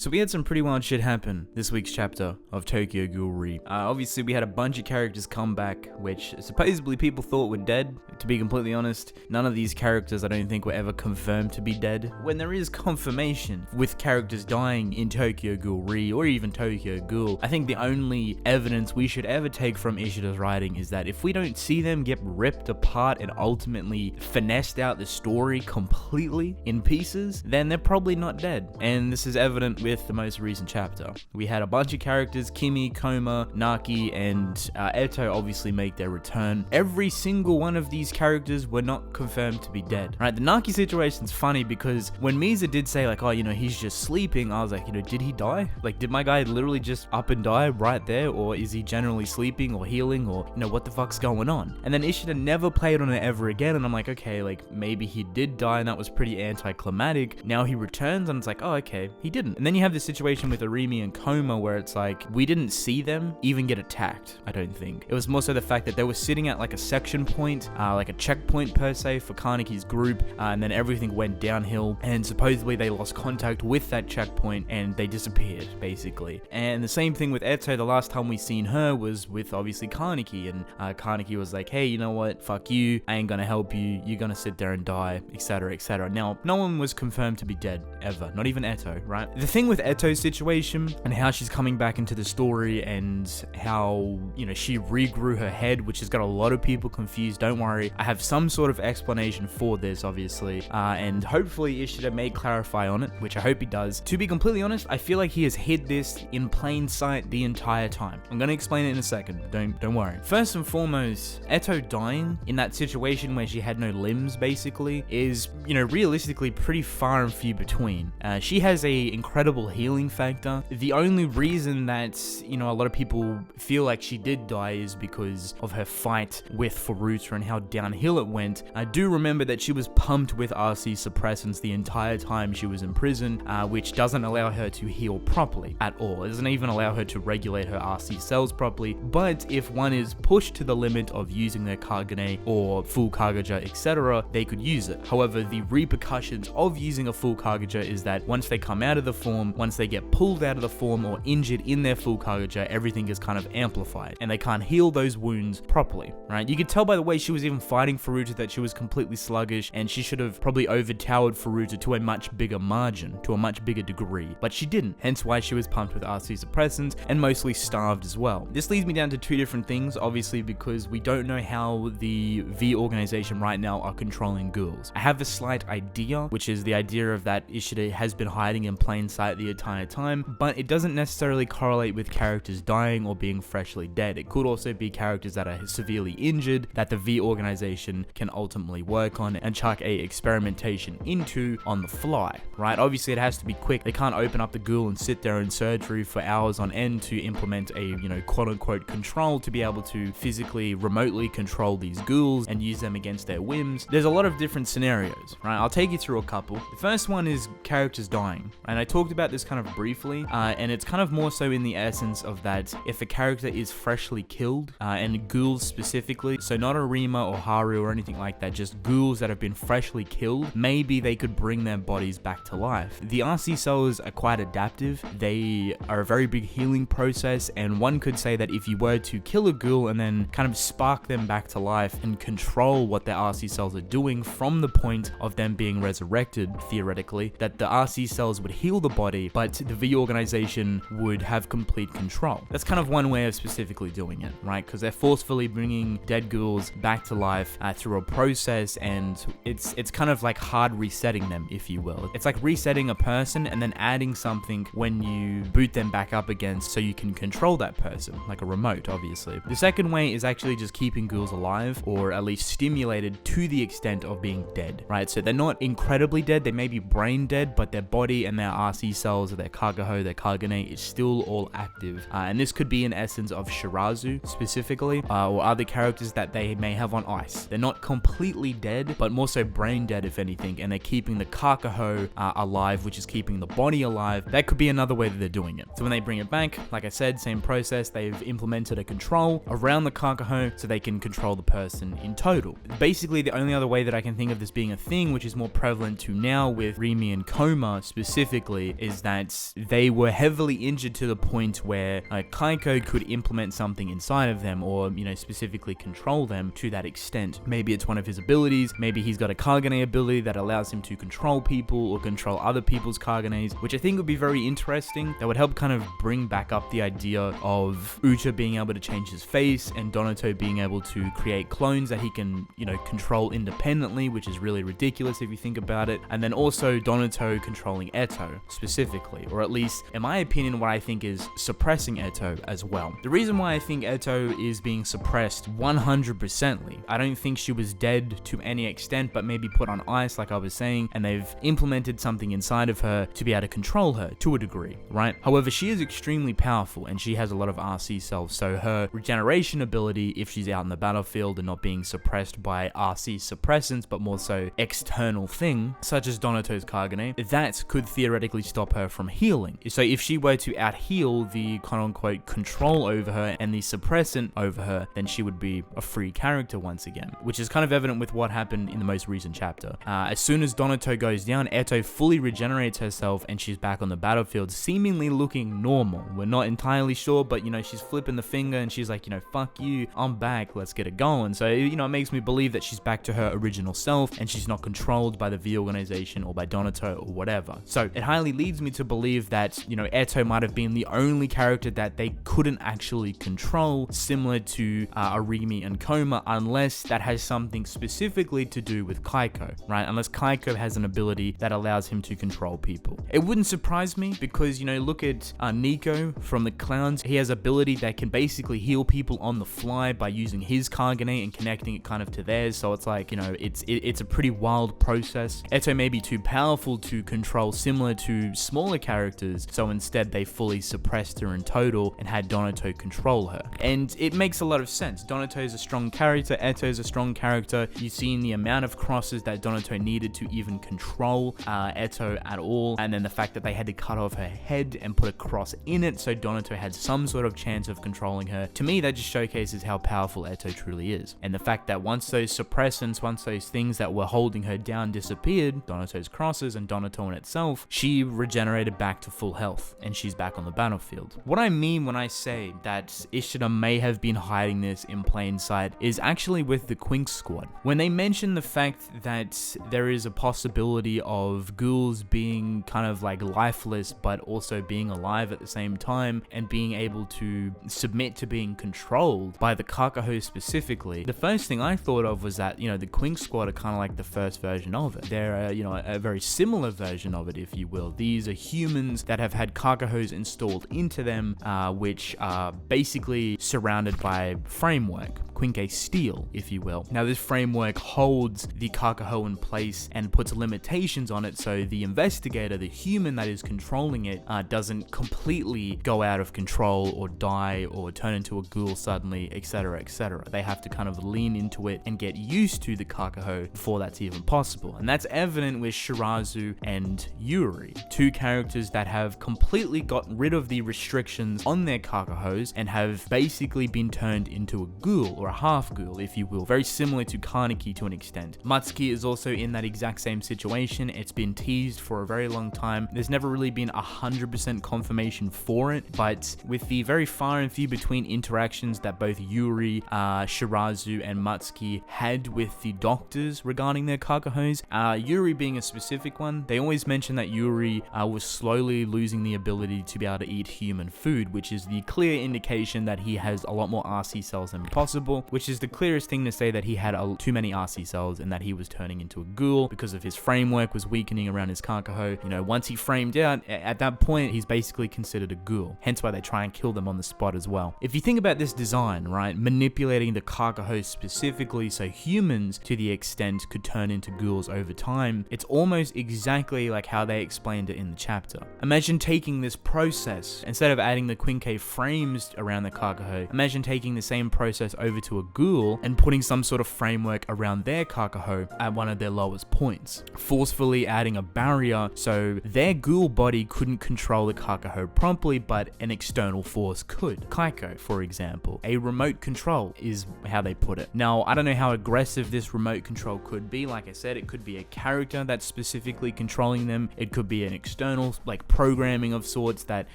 So we had some pretty wild shit happen this week's chapter of Tokyo Ghoul. Obviously we had a bunch of characters come back, which supposedly people thought were dead. To be completely honest, none of these characters I don't think were ever confirmed to be dead. When there is confirmation with characters dying in Tokyo Ghoul or even Tokyo Ghoul, I think the only evidence we should ever take from Ishida's writing is that if we don't see them get ripped apart and ultimately finessed out the story completely in pieces, then they're probably not dead. And this is evident with the most recent chapter. We had a bunch of characters, Kimi, Koma, Naki, and Eto obviously make their return. Every single one of these characters were not confirmed to be dead. Right, the Naki situation's funny because when Misa did say like, oh, he's just sleeping, I was like, did he die? Like, did my guy literally just up and die right there? Or is he generally sleeping or healing or, what the fuck's going on? And then Ishida never played on it ever again, and I'm like, okay, like maybe he did die and that was pretty anticlimactic. Now he returns and it's like, oh, okay, he didn't. And then you have this situation with Arimi and Koma where it's like, we didn't see them even get attacked, I don't think. It was more so the fact that they were sitting at like a section point, like a checkpoint per se for Kaneki's group, and then everything went downhill, and supposedly they lost contact with that checkpoint and they disappeared, basically. And the same thing with Eto, the last time we seen her was with obviously Kaneki, and Kaneki was like, hey, you know what, fuck you, I ain't gonna help you, you're gonna sit there and die, etc, etc. Now, no one was confirmed to be dead, ever, not even Eto, right? The thing with Eto's situation and how she's coming back into the story and how, she regrew her head, which has got a lot of people confused. Don't worry, I have some sort of explanation for this, obviously, and hopefully Ishida may clarify on it, which I hope he does. To be completely honest, I feel like he has hid this in plain sight the entire time. I'm gonna explain it in a second, don't worry. First and foremost, Eto dying in that situation where she had no limbs, basically, is, realistically pretty far and few between. She has a incredible healing factor. The only reason that, a lot of people feel like she did die is because of her fight with Furuta and how downhill it went. I do remember that she was pumped with RC suppressants the entire time she was in prison, which doesn't allow her to heal properly at all. It doesn't even allow her to regulate her RC cells properly, but if one is pushed to the limit of using their Kagane or full Kagaja, etc., they could use it. However, the repercussions of using a full Kagaja is that once they come out of the form, once they get pulled out of the form or injured in their full Kagaja, everything is kind of amplified and they can't heal those wounds properly, right? You could tell by the way she was even fighting Furuta that she was completely sluggish and she should have probably overtowered Furuta to a much bigger margin, to a much bigger degree, but she didn't, hence why she was pumped with RC suppressants and mostly starved as well. This leads me down to two different things, obviously, because we don't know how the V organization right now are controlling ghouls. I have a slight idea, which is the idea of that Ishida has been hiding in plain sight the entire time, but it doesn't necessarily correlate with characters dying or being freshly dead. It could also be characters that are severely injured that the V organization can ultimately work on and chuck a experimentation into on the fly, right? Obviously it has to be quick. They can't open up the ghoul and sit there in surgery for hours on end to implement a, quote unquote control to be able to physically remotely control these ghouls and use them against their whims. There's a lot of different scenarios, right? I'll take you through a couple. The first one is characters dying, and I talked about this kind of briefly, and it's kind of more so in the essence of that if a character is freshly killed, and ghouls specifically, so not Arima or Haru or anything like that, just ghouls that have been freshly killed, maybe they could bring their bodies back to life. The RC cells are quite adaptive. They are a very big healing process, and one could say that if you were to kill a ghoul and then kind of spark them back to life and control what their RC cells are doing from the point of them being resurrected, theoretically, that the RC cells would heal the body, but the V organization would have complete control. That's kind of one way of specifically doing it, right? Because they're forcefully bringing dead ghouls back to life through a process, and it's kind of like hard resetting them, if you will. It's like resetting a person and then adding something when you boot them back up again so you can control that person, like a remote, obviously. The second way is actually just keeping ghouls alive, or at least stimulated to the extent of being dead, right? So they're not incredibly dead, they may be brain dead, but their body and their RC cells, their Kagaho, their Kagane, is still all active. And this could be an essence of Shirazu specifically, or other characters that they may have on ice. They're not completely dead, but more so brain dead if anything, and they're keeping the Kakaho alive, which is keeping the body alive. That could be another way that they're doing it. So when they bring it back, like I said, same process, they've implemented a control around the Kakaho so they can control the person in total. Basically, the only other way that I can think of this being a thing, which is more prevalent to now with Rimi and Koma specifically, is is that they were heavily injured to the point where Kaiko could implement something inside of them, or, you know, specifically control them to that extent. Maybe it's one of his abilities, maybe he's got a Kagane ability that allows him to control people or control other people's Kaganes, which I think would be very interesting. That would help kind of bring back up the idea of Uta being able to change his face and Donato being able to create clones that he can, you know, control independently, which is really ridiculous if you think about it. And then also Donato controlling Eto specifically, or at least, in my opinion, what I think is suppressing Eto as well. The reason why I think Eto is being suppressed 100%ly, I don't think she was dead to any extent, but maybe put on ice, like I was saying, and they've implemented something inside of her to be able to control her to a degree, right? However, she is extremely powerful and she has a lot of RC cells, so her regeneration ability, if she's out in the battlefield and not being suppressed by RC suppressants, but more so external thing, such as Donato's Kagane, that could theoretically stop her from healing. So if she were to out-heal the quote-unquote control over her and the suppressant over her, then she would be a free character once again, which is kind of evident with what happened in the most recent chapter. As soon as Donato goes down, Eto fully regenerates herself and she's back on the battlefield, seemingly looking normal. We're not entirely sure, but, you know, she's flipping the finger and she's like, you know, fuck you, I'm back, let's get it going. So, you know, it makes me believe that she's back to her original self and she's not controlled by the V organization or by Donato or whatever. So it highly leads me to believe that, you know, Eto might have been the only character that they couldn't actually control, similar to Arimi and Koma, unless that has something specifically to do with Kaiko, right? Unless Kaiko has an ability that allows him to control people. It wouldn't surprise me because, you know, look at Nico from the Clowns. He has ability that can basically heal people on the fly by using his Kagane and connecting it kind of to theirs. So it's like, you know, it's a pretty wild process. Eto may be too powerful to control, similar to smaller characters, so instead they fully suppressed her in total and had Donato control her. And it makes a lot of sense. Donato is a strong character, Eto is a strong character. You've seen the amount of crosses that Donato needed to even control Eto at all, and then the fact that they had to cut off her head and put a cross in it so Donato had some sort of chance of controlling her. To me, that just showcases how powerful Eto truly is. And the fact that once those suppressants, once those things that were holding her down disappeared, Donato's crosses and Donato in itself, she regenerated back to full health and she's back on the battlefield. What I mean when I say that Ishida may have been hiding this in plain sight is actually with the Quink squad. When they mention the fact that there is a possibility of ghouls being kind of like lifeless but also being alive at the same time and being able to submit to being controlled by the Kakaho specifically, the first thing I thought of was that, you know, the Quink squad are kind of like the first version of it. They're you know, a very similar version of it, if you will. These are humans that have had Kakahos installed into them, which are basically surrounded by framework, Quinque steel, if you will. Now, this framework holds the Kakaho in place and puts limitations on it, so the investigator, the human that is controlling it, doesn't completely go out of control or die or turn into a ghoul suddenly, etc., etc. They have to kind of lean into it and get used to the Kakaho before that's even possible. And that's evident with Shirazu and Yuri, two characters that have completely gotten rid of the restrictions on their Kakahos and have basically been turned into a ghoul, or a half ghoul, if you will. Very similar to Kaneki to an extent. Matsuki is also in that exact same situation. It's been teased for a very long time. There's never really been 100% confirmation for it, but with the very far and few between interactions that both Yuri, Shirazu, and Matsuki had with the doctors regarding their Kakahos, Yuri being a specific one, they always mention that Yuri was slowly losing the ability to be able to eat human food, which is the clear indication that he has a lot more RC cells than possible, which is the clearest thing to say that he had too many RC cells and that he was turning into a ghoul because of his framework was weakening around his Kakaho. You know, once he framed out, at that point, he's basically considered a ghoul, hence why they try and kill them on the spot as well. If you think about this design, right, manipulating the Kakaho specifically so humans to the extent could turn into ghouls over time, it's almost exactly like how they explained it in the chapter. Imagine taking this process, instead of adding the Quinque frames around the Kakaho, imagine taking the same process over to a ghoul and putting some sort of framework around their Kakaho at one of their lowest points, forcefully adding a barrier so their ghoul body couldn't control the Kakaho promptly, but an external force could. Kaiko, for example. A remote control is how they put it. Now, I don't know how aggressive this remote control could be. Like I said, it could be a character that's specifically controlling them. It could be an external external like programming of sorts that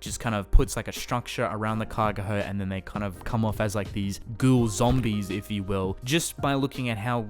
just kind of puts like a structure around the Kagaho, and then they kind of come off as like these ghoul zombies, if you will. Just by looking at how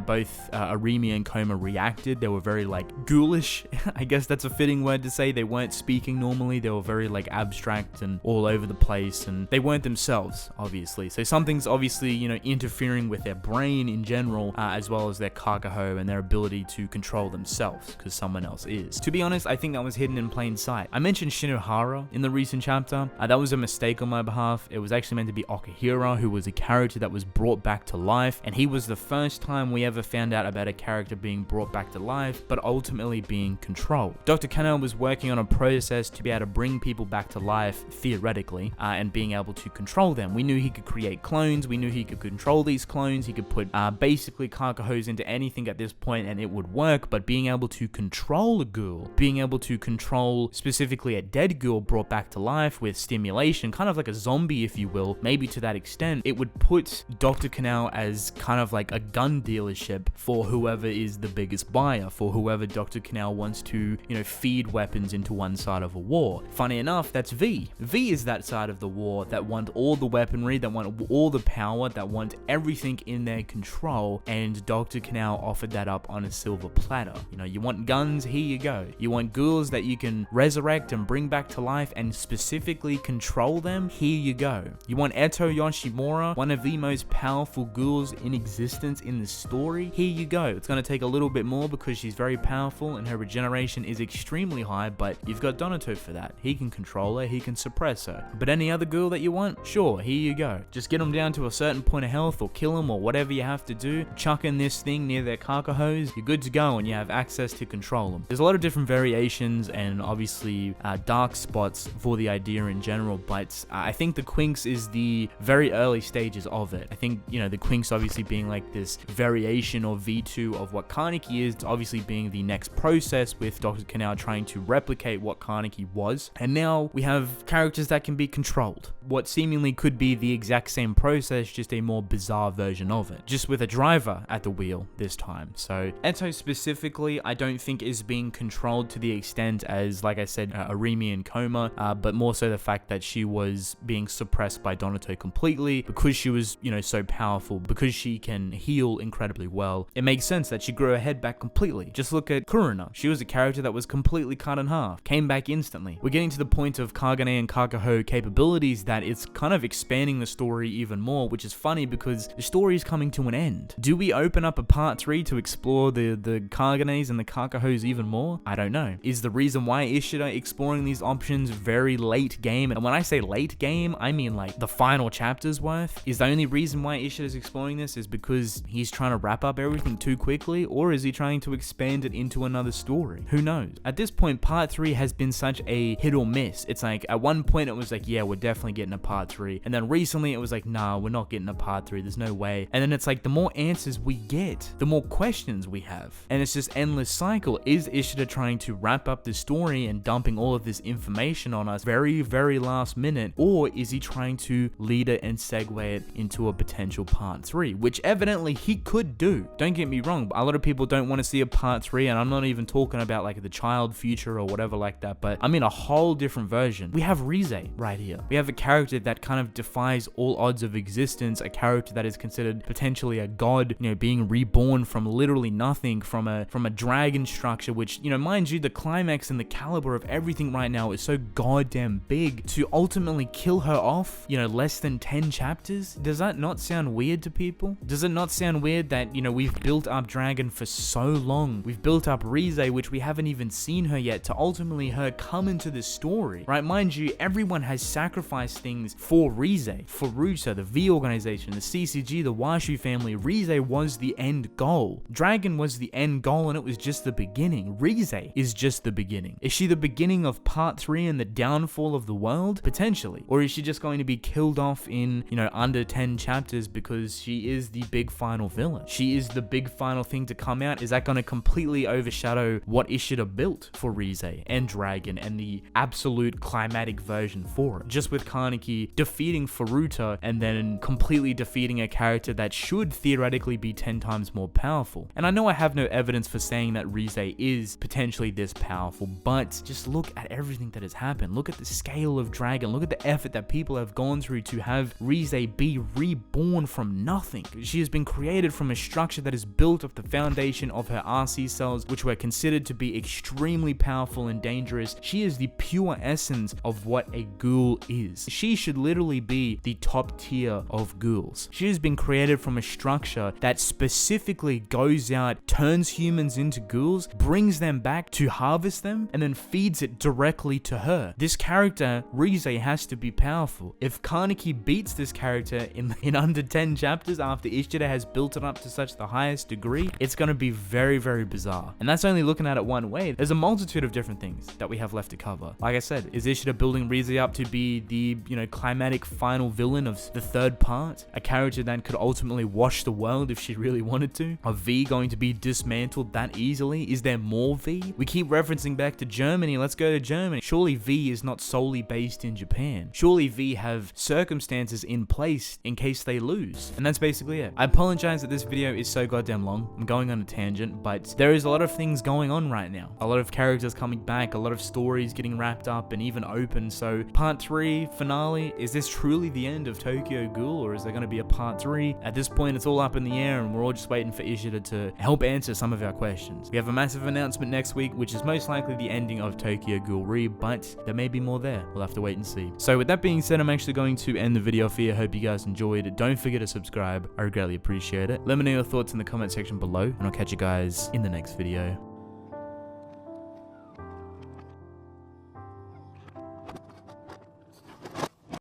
both Arimi and Koma reacted, they were very like ghoulish. I guess that's a fitting word to say. They weren't speaking normally. They were very like abstract and all over the place, and they weren't themselves, obviously. So something's obviously, you know, interfering with their brain in general, as well as their Kagaho and their ability to control themselves, because someone else is. To be honest, I think that was hidden in plain sight. I mentioned Shinohara in the recent chapter. That was a mistake on my behalf. It was actually meant to be Okihira, who was a character that was brought back to life, and he was the first time we ever found out about a character being brought back to life, but ultimately being controlled. Dr. Kanao was working on a process to be able to bring people back to life, theoretically, and being able to control them. We knew he could create clones, we knew he could control these clones, he could put basically Kakahos into anything at this point and it would work, but being able to control a ghoul, being able to control specifically a dead ghoul brought back to life with stimulation, kind of like a zombie, if you will, maybe to that extent, it would put Dr. Kanao as kind of like a gun dealership for whoever is the biggest buyer, for whoever Dr. Kanao wants to, you know, feed weapons into one side of a war. Funny enough, that's V. V is that side of the war that want all the weaponry, that want all the power, that want everything in their control, and Dr. Kanao offered that up on a silver platter. You know, you want guns, here you go. You want ghouls that you can resurrect and bring back to life and specifically control them, here you go. You want Eto Yoshimura, one of the most powerful ghouls in existence in the story, here you go. It's going to take a little bit more because she's very powerful and her regeneration is extremely high, but you've got Donato for that. He can control her, he can suppress her. But any other ghoul that you want, sure, here you go. Just get them down to a certain point of health or kill them or whatever you have to do. Chuck in this thing near their Kakahos, you're good to go and you have access to control them. There's a lot of different variations and obviously dark spots for the idea in general, but I think the Quinks is the very early stages of it. I think, you know, the Quinks obviously being like this variation or V2 of what Kaneki is, obviously being the next process with Dr. Kanao trying to replicate what Kaneki was. And now we have characters that can be controlled. What seemingly could be the exact same process, just a more bizarre version of it. Just with a driver at the wheel this time. So Eto specifically, I don't think is being controlled to the extent as, like I said, Arimi and Koma, but more so the fact that she was being suppressed by Donato completely because she was, you know, so powerful, because she can heal incredibly well. It makes sense that she grew her head back completely. Just look at Kuruna. She was a character that was completely cut in half, came back instantly. We're getting to the point of Kagane and Kakaho capabilities that it's kind of expanding the story even more, which is funny because the story is coming to an end. Do we open up a part 3 to explore the Kaganes and the Kakahos even more? I don't know. Is the reason why Ishida exploring these options very late game, and when I say late game, I mean like the final chapter's worth, is the only reason why Ishida's exploring this is because he's trying to wrap up everything too quickly, or is he trying to expand it into another story? Who knows? At this point, part 3 has been such a hit or miss. It's like at one point it was like, yeah, we're definitely getting a part 3, and then recently it was like, nah, we're not getting a part 3, there's no way. And then it's like the more answers we get, the more questions we have, and it's just endless cycle. Is Ishida trying to wrap up the story and dumping all of this information on us very, very last minute, or is he trying to lead it and segue it into a potential part 3, which evidently he could do. Don't get me wrong, a lot of people don't want to see a part 3, and I'm not even talking about like the child future or whatever like that, but I mean a whole different version. We have Rize right here. We have a character that kind of defies all odds of existence, a character that is considered potentially a god, you know, being reborn from literally nothing, from a dragon structure, which, you know, mind you, the climax and the caliber of everything right now is so goddamn big. To ultimately kill her off, you know, less than 10 chapters, does that not sound weird to people? Does it not sound weird that, you know, we've built up Dragon for so long, we've built up Rize, which we haven't even seen her yet, to ultimately her come into the story, right? Mind you, everyone has sacrificed things for Rize, for Ruta, the V organization, the CCG, the Washu family. Rize was the end goal. Dragon was the end goal, and it was just the beginning. Rize is just the beginning. Is she the beginning of part 3 and the downfall of the world? Potentially. Or is she just going to be killed off in, you know, under 10 chapters because she is the big final villain? She is the big final thing to come out. Is that going to completely overshadow what Ishida built for Rize and Dragon and the absolute climatic version for it? Just with Kaneki defeating Furuta and then completely defeating a character that should theoretically be 10 times more powerful. And I know I have no evidence for saying that Rize is potentially this powerful. powerful, but just look at everything that has happened. Look at the scale of Dragon. Look at the effort that people have gone through to have Rize be reborn from nothing. She has been created from a structure that is built off the foundation of her RC cells, which were considered to be extremely powerful and dangerous. She is the pure essence of what a ghoul is. She should literally be the top tier of ghouls. She has been created from a structure that specifically goes out, turns humans into ghouls, brings them back to harvest them, and then feeds it directly to her. This character, Rize, has to be powerful. If Kaneki beats this character in under 10 chapters after Ishida has built it up to such the highest degree, it's going to be very, very bizarre. And that's only looking at it one way. There's a multitude of different things that we have left to cover. Like I said, is Ishida building Rize up to be the, climatic final villain of the third part? A character that could ultimately wash the world if she really wanted to? Are V going to be dismantled that easily? Is there more V? We keep referencing back to Germany. Let's go to Germany. Surely V is not solely based in Japan. Surely V have circumstances in place in case they lose. And that's basically it. I apologize that this video is so goddamn long. I'm going on a tangent, but there is a lot of things going on right now. A lot of characters coming back, a lot of stories getting wrapped up and even open. So part 3 finale, is this truly the end of Tokyo Ghoul, or is there going to be a part 3? At this point, it's all up in the air and we're all just waiting for Ishida to help answer some of our questions. We have a massive announcement next week, which is most likely the ending of Tokyo Ghoul Re, but there may be more there. We'll have to wait and see. So with that being said, I'm actually going to end the video for you. I hope you guys enjoyed. Don't forget to subscribe. I greatly appreciate it. Let me know your thoughts in the comment section below, and I'll catch you guys in the next video.